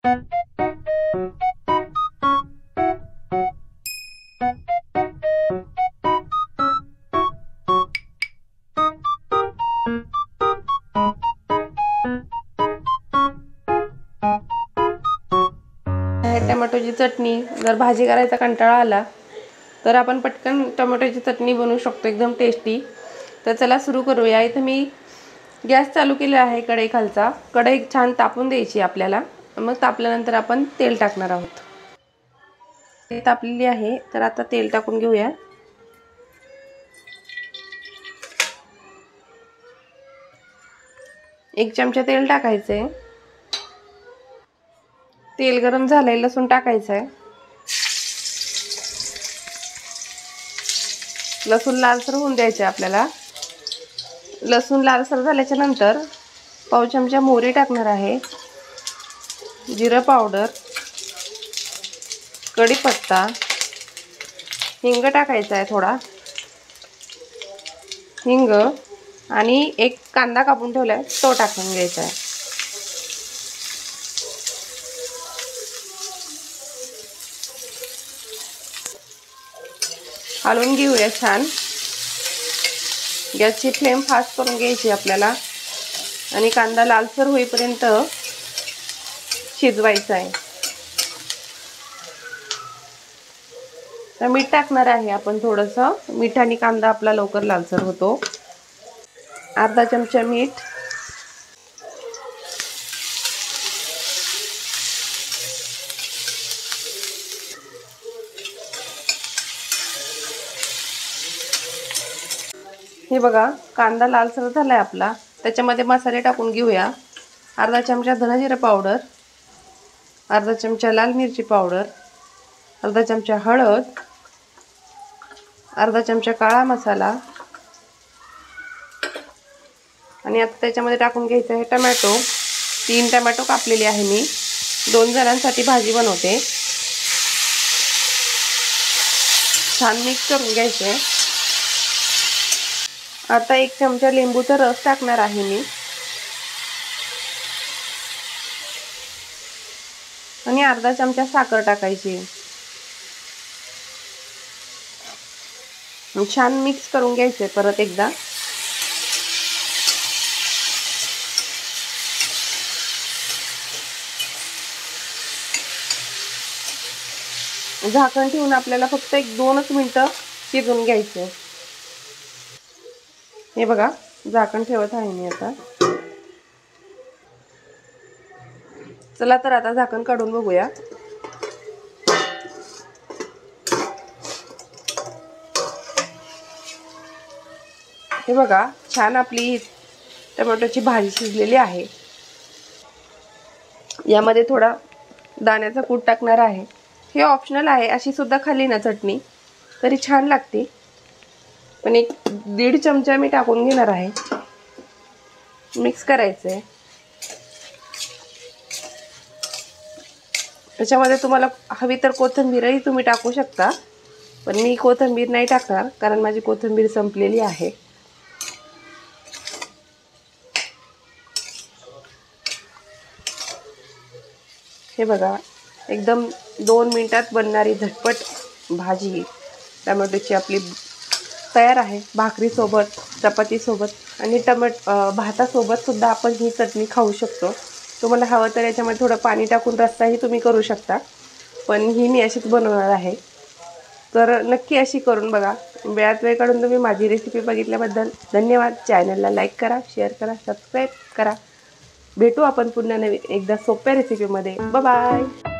टोमॅटोची चटणी, जर भाजी करायचा कंटाळा आला तर आपण पटकन टोमॅटोची चटणी बनवू शकतो, एकदम टेस्टी। तर चला सुरू करूया। इथे मी गॅस चालू केला आहे कढई खालचा। कढई छान तापून द्यायची आपल्याला। मग तापल्यानंतर आपण तेल टाकणार आहोत। ते तापलेली आहे, तर आता तेल टाकून घेऊया। एक चमचा तेल टाकायचे। तेल गरम झालंय, लसूण टाकायचं आहे। लसूण लालसर होऊन द्यायचे आपल्याला। लसूण लालसर झाल्याच्या नंतर पाव चमचा मोहरी टाकणार आहे, जिरा पावडर, कढीपत्ता, हिंग टाकायचा आहे थोडा, हिंग, आणि एक कांदा कापून ठेवलाय तो टाकून घ्यायचा आहे। हलवून घेऊया छान। गॅसची फ्लेम फास्ट करून घ्यायची आपल्याला आणि कांदा लालसर होईपर्यंत शिजवायचा आहे। तर मीठ टाकणार आहे आपण थोडंसं। मिठाने कांदा आपला लवकर लालसर होतो। अर्धा चमचा मीठ, हे बघा कांदा लालसर झालाय आपला। त्याच्यामध्ये मसाले टाकून घेऊया। अर्धा चमचा धना-जिरा पावडर, अर्धा चमचा लाल मिरची पावडर, अर्धा चमचा हळद, अर्धा चमचा काळा मसाला, आणि आता त्याच्यामध्ये टाकून घ्यायचं आहे टोमॅटो। 3 टोमॅटो कापलेले आहे मी, 2 जणांसाठी भाजी बनवते। छान मिक्स करून घ्यायचे। आता 1 चमचा लिंबूचा रस टाकणार आहे मी, आणि अर्धा चमचा साखर टाकायची। छान मिक्स करून घ्यायचे परत एकदा। झाकण ठेवून आपल्याला फक्त 1-2 मिनिटं शिजवून घ्यायचे। हे बघा झाकण ठेवत आहे मी आता। चला तर आता झाकण काढून बघूया। हे बघा छान आपली टोमॅटोची भाजी शिजलेली आहे। यामध्ये थोडा दाण्याचा कूट टाकणार आहे। हे ऑप्शनल आहे, अशी सुद्धा खाल्ली ना चटणी तरी छान लागते। पण 1-1.5 चमचा मी टाकून घेणार आहे। मिक्स करायचंय। त्याच्यामध्ये तुम्हाला हवी तर कोथिंबीरही तुम्ही टाकू शकता, पण मी कोथिंबीर नाही टाकणार कारण माझी कोथिंबीर संपलेली आहे। हे बघा एकदम 2 मिनिटात बनणारी झटपट भाजी टोमॅटोची आपली तयार आहे। भाकरी सोबत, चपाती सोबत आणि भातासोबत सुद्धा आपण ही चटणी खाऊ शकतो। तुम्हाला हवं तर याच्यामध्ये थोडं पाणी टाकून रस्साही तुम्ही करू शकता, पण ही मी अशीच बनवणार आहे। तर नक्की अशी करून बघा। वेळात वेळ काढून तुम्ही माझी रेसिपी बघितल्याबद्दल धन्यवाद। चॅनलला लाईक करा, शेअर करा, सबस्क्राईब करा। भेटू आपण पुन्हा नवीन एकदा सोप्या रेसिपीमध्ये। Bye bye.